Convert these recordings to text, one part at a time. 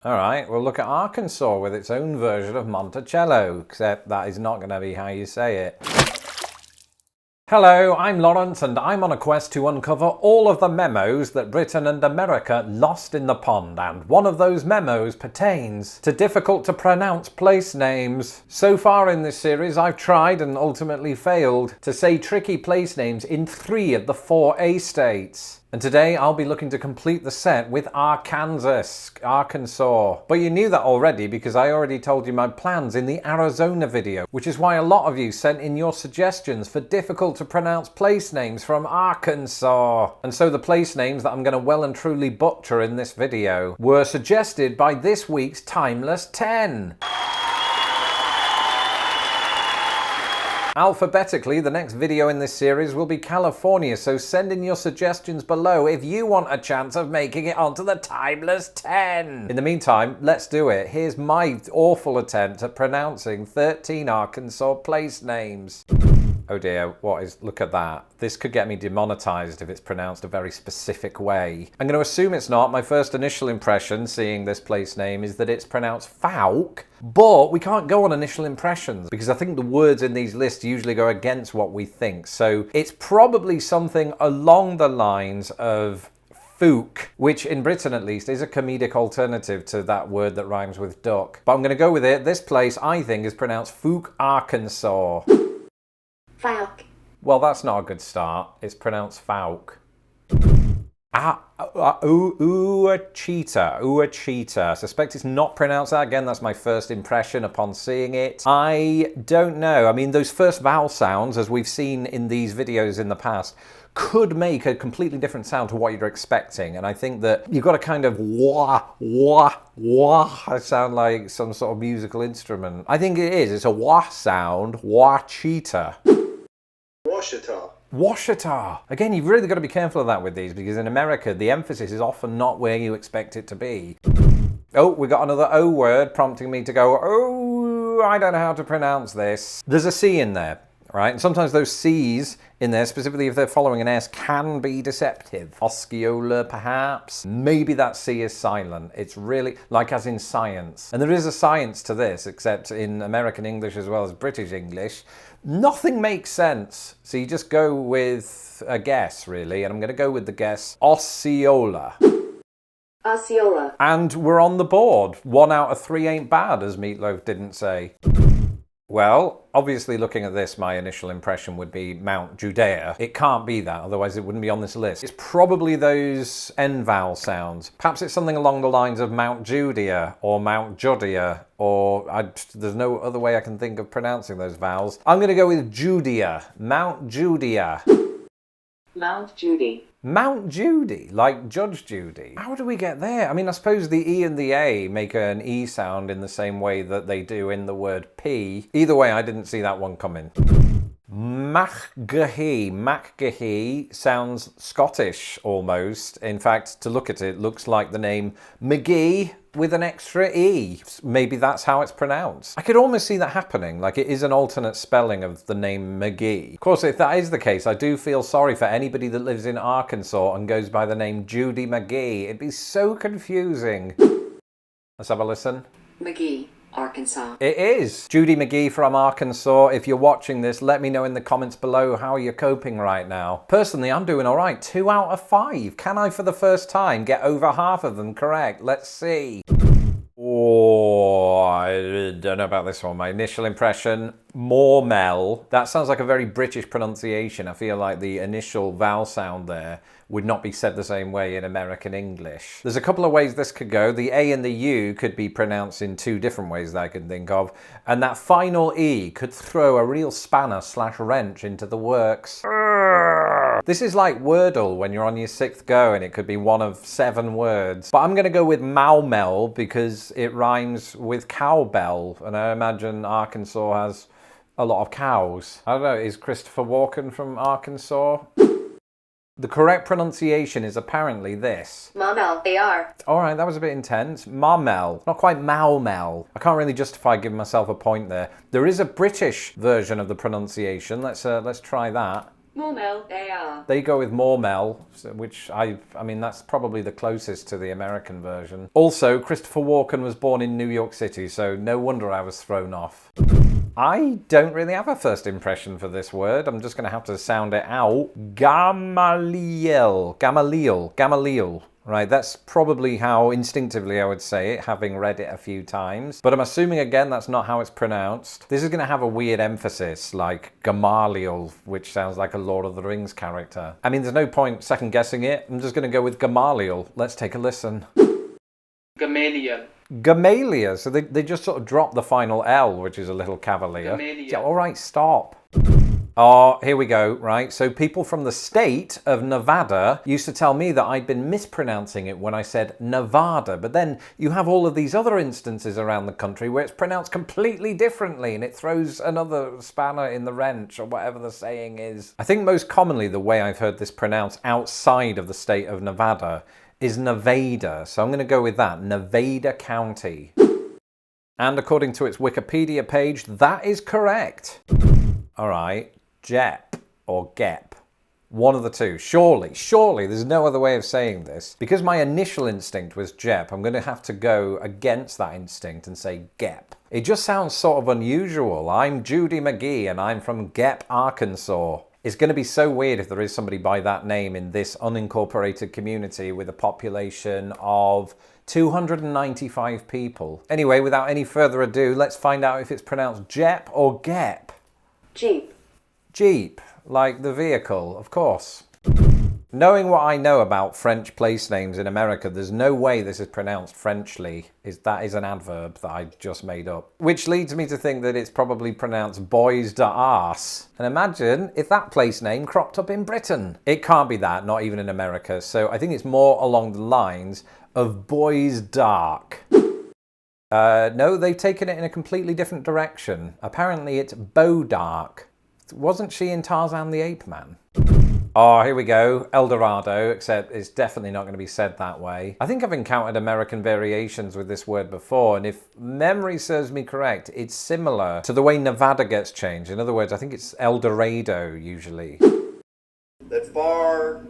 Alright, we'll look at Arkansas with its own version of Monticello, except that is not going to be how you say it. Hello, I'm Lawrence and I'm on a quest to uncover all of the memos that Britain and America lost in the pond, and one of those memos pertains to difficult to pronounce place names. So far in this series I've tried and ultimately failed to say tricky place names in 3 of the 4 A states. And today I'll be looking to complete the set with Arkansas. But you knew that already because I already told you my plans in the Arizona video, which is why a lot of you sent in your suggestions for difficult to pronounce place names from Arkansas. And so the place names that I'm going to well and truly butcher in this video were suggested by this week's Timeless 10. Alphabetically, the next video in this series will be California, so send in your suggestions below if you want a chance of making it onto the Timeless 10. In the meantime, let's do it. Here's my awful attempt at pronouncing 13 Arkansas place names. Oh dear, look at that. This could get me demonetized if it's pronounced a very specific way. I'm going to assume it's not. My first initial impression seeing this place name is that it's pronounced Falk, but we can't go on initial impressions because I think the words in these lists usually go against what we think. So it's probably something along the lines of Fook, which in Britain at least is a comedic alternative to that word that rhymes with duck. But I'm going to go with it. This place I think is pronounced Fook, Arkansas. Falk. Well, that's not a good start. It's pronounced Falk. A cheetah. I suspect it's not pronounced that. Again, that's my first impression upon seeing it. I don't know. I mean, those first vowel sounds, as we've seen in these videos in the past, could make a completely different sound to what you're expecting. And I think that you've got to kind of wah. I sound like some sort of musical instrument. I think it is. It's a wah sound. Wah cheetah. Washita. Again, you've really got to be careful of that with these because in America, the emphasis is often not where you expect it to be. Oh, we got another O word prompting me to go, oh, I don't know how to pronounce this. There's a C in there, right? And sometimes those C's in there, specifically if they're following an S, can be deceptive. OSCEOLA, perhaps. Maybe that C is silent. It's really, like as in science. And there is a science to this, except in American English as well as British English. Nothing makes sense. So you just go with a guess, really. And I'm going to go with the guess Osceola. Osceola. And we're on the board. 1 out of 3 ain't bad, as Meatloaf didn't say. Well, obviously looking at this, my initial impression would be Mount Judea. It can't be that, otherwise it wouldn't be on this list. It's probably those end vowel sounds. Perhaps it's something along the lines of Mount Judea or Mount Judea, or there's no other way I can think of pronouncing those vowels. I'm going to go with Judea. Mount Judea. Mount Judy. Mount Judy, like Judge Judy. How do we get there? I mean, I suppose the E and the A make an E sound in the same way that they do in the word P. Either way, I didn't see that one coming. Macgahy sounds Scottish almost. In fact, to look at it, looks like the name McGee with an extra E. Maybe that's how it's pronounced. I could almost see that happening, like it is an alternate spelling of the name McGee. Of course, if that is the case, I do feel sorry for anybody that lives in Arkansas and goes by the name Judy McGee. It'd be so confusing. Let's have a listen. McGee, Arkansas. It is. Judy McGee from Arkansas. If you're watching this, let me know in the comments below how you're coping right now. Personally, I'm doing all right. 2 out of 5. Can I, for the first time, get over half of them correct? Let's see. Oh, I don't know about this one. My initial impression, Mormel. That sounds like a very British pronunciation. I feel like the initial vowel sound there would not be said the same way in American English. There's a couple of ways this could go. The A and the U could be pronounced in 2 different ways that I can think of. And that final E could throw a real spanner/wrench into the works. This is like Wordle when you're on your 6th go and it could be one of 7 words. But I'm going to go with Maumel because it rhymes with cowbell. And I imagine Arkansas has a lot of cows. I don't know, is Christopher Walken from Arkansas? The correct pronunciation is apparently this. Maumel, AR. Alright, that was a bit intense. Marmel. Not quite Maumel. I can't really justify giving myself a point there. There is a British version of the pronunciation. Let's try that. Mumel, they are. They go with Mormel, which I mean, that's probably the closest to the American version. Also, Christopher Walken was born in New York City, so no wonder I was thrown off. I don't really have a first impression for this word. I'm just going to have to sound it out. Gamaliel. Gamaliel. Gamaliel. Right, that's probably how instinctively I would say it, having read it a few times. But I'm assuming, again, that's not how it's pronounced. This is going to have a weird emphasis, like Gamaliel, which sounds like a Lord of the Rings character. I mean, there's no point second guessing it. I'm just going to go with Gamaliel. Let's take a listen. Gamaliel. Gamaliel. So they just sort of drop the final L, which is a little cavalier. Gamaliel. Yeah, all right, stop. Oh, here we go, right? So people from the state of Nevada used to tell me that I'd been mispronouncing it when I said Nevada, but then you have all of these other instances around the country where it's pronounced completely differently and it throws another spanner in the wrench or whatever the saying is. I think most commonly the way I've heard this pronounced outside of the state of Nevada is Nevada, so I'm going to go with that, Nevada County. And according to its Wikipedia page, that is correct. All right. Jep or Gep. One of the two. Surely, there's no other way of saying this. Because my initial instinct was Jep, I'm going to have to go against that instinct and say Gep. It just sounds sort of unusual. I'm Judy McGee and I'm from Gep, Arkansas. It's going to be so weird if there is somebody by that name in this unincorporated community with a population of 295 people. Anyway, without any further ado, let's find out if it's pronounced Jep or Gep. Jeep. Jeep, like the vehicle, of course. Knowing what I know about French place names in America, there's no way this is pronounced Frenchly. That is an adverb that I just made up. Which leads me to think that it's probably pronounced Bois d'Arse. And imagine if that place name cropped up in Britain. It can't be that, not even in America. So I think it's more along the lines of Bois d'Arc. No, they've taken it in a completely different direction. Apparently it's Bodark. Wasn't she in Tarzan the Ape Man? Oh, here we go. El Dorado, except it's definitely not going to be said that way. I think I've encountered American variations with this word before, and if memory serves me correct, it's similar to the way Nevada gets changed. In other words, I think it's El Dorado usually. That far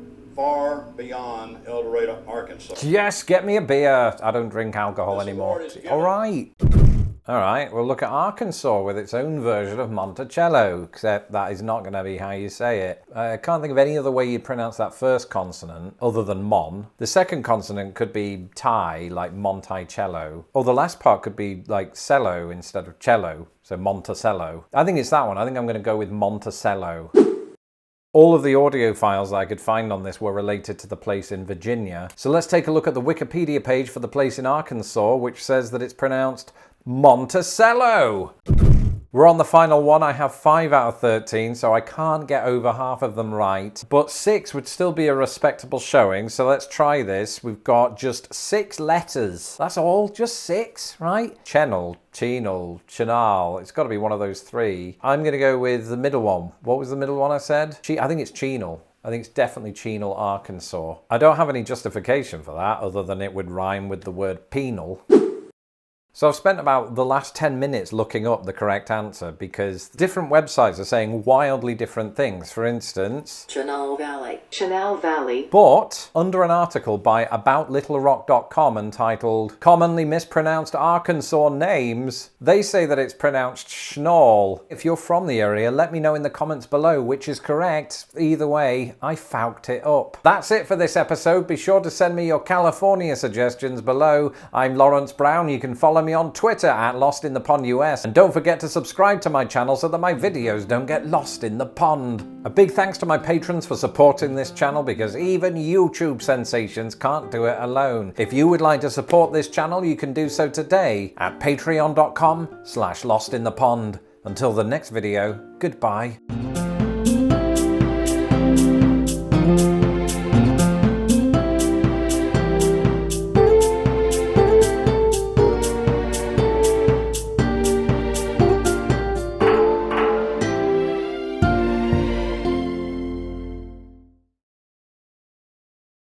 beyond El Dorado, Arkansas. Yes, get me a beer. I don't drink alcohol anymore. All right. All right, we'll look at Arkansas with its own version of Monticello, except that is not going to be how you say it. I can't think of any other way you'd pronounce that first consonant other than Mon. The second consonant could be Thai, like Monticello, or the last part could be like cello instead of cello, so Monticello. I think it's that one. I think I'm going to go with Monticello. All of the audio files that I could find on this were related to the place in Virginia. So let's take a look at the Wikipedia page for the place in Arkansas, which says that it's pronounced Monticello. We're on the final one. I have 5 out of 13, so I can't get over half of them right. But 6 would still be a respectable showing, so let's try this. We've got just 6 letters. That's all, just 6, right? Chennel, Chenal, Chenal. It's got to be one of those 3. I'm going to go with the middle one. What was the middle one I said? I think it's Chenal. I think it's definitely Chenal, Arkansas. I don't have any justification for that, other than it would rhyme with the word penal. So I've spent about the last 10 minutes looking up the correct answer because different websites are saying wildly different things. For instance, Chenal Valley. Chenal Valley. but under an article by aboutlittlerock.com entitled Commonly Mispronounced Arkansas Names, they say that it's pronounced Schnall. If you're from the area, let me know in the comments below which is correct. Either way, I fouked it up. That's it for this episode. Be sure to send me your California suggestions below. I'm Lawrence Brown. You can follow me on Twitter at LostInThePondUS. And don't forget to subscribe to my channel so that my videos don't get lost in the pond. A big thanks to my patrons for supporting this channel because even YouTube sensations can't do it alone. If you would like to support this channel, you can do so today at patreon.com/LostInThePond. Until the next video, goodbye.